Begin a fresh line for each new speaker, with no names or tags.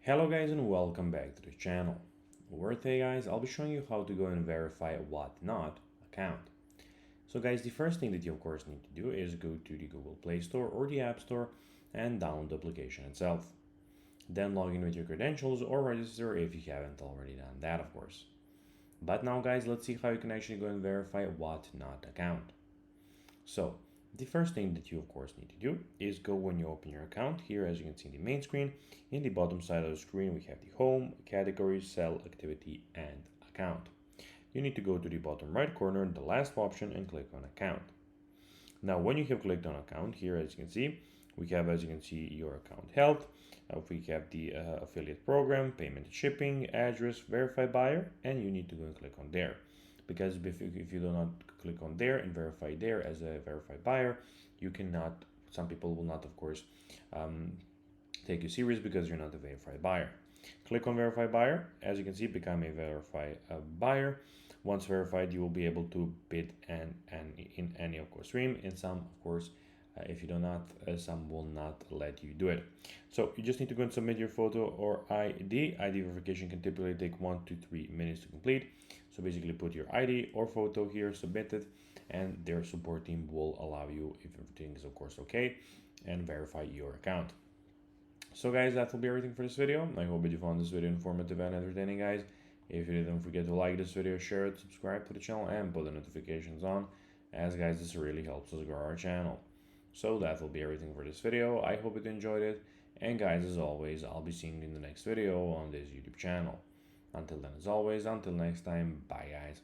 Hello guys and welcome back to the channel. Where today guys, I'll be showing you how to go and verify a whatnot account. So guys, the first thing that you of course need to do is go to the Google Play Store or the App Store and download the application itself. Then log in with your credentials or register if you haven't already done that of course. But now guys, let's see how you can actually go and verify a whatnot account. So the first thing that you of course need to do is go when you open your account. Here, as you can see in the main screen, in the bottom side of the screen, we have the home, category, sell, activity, and account. You need to go to the bottom right corner, the last option, and click on account. Now, when you have clicked on account, here, as you can see, we have, as you can see, your account health. We have the affiliate program, payment and shipping, address, verify buyer, and you need to go and click on there. Because if you do not click on there and verify there as a verified buyer, you cannot, some people will not, of course, um, take you serious because you're not a verified buyer. Click on verify buyer. As you can see, become a verified buyer. Once verified, you will be able to bid and in any of course stream. In some, of course, if you do not, some will not let you do it. So you just need to go and submit your photo or ID. ID verification can typically take 1 to 3 minutes to complete. So basically put your ID or photo here, submit it, and their support team will allow you, if everything is of course okay, and verify your account. So guys, that will be everything for this video. I hope that you found this video informative and entertaining guys. If you did, don't forget to like this video, share it, subscribe to the channel, and put the notifications on, as guys, this really helps us grow our channel. So that will be everything for this video. I hope you enjoyed it, and guys, as always, I'll be seeing you in the next video on this YouTube channel. Until then, as always, until next time, bye guys.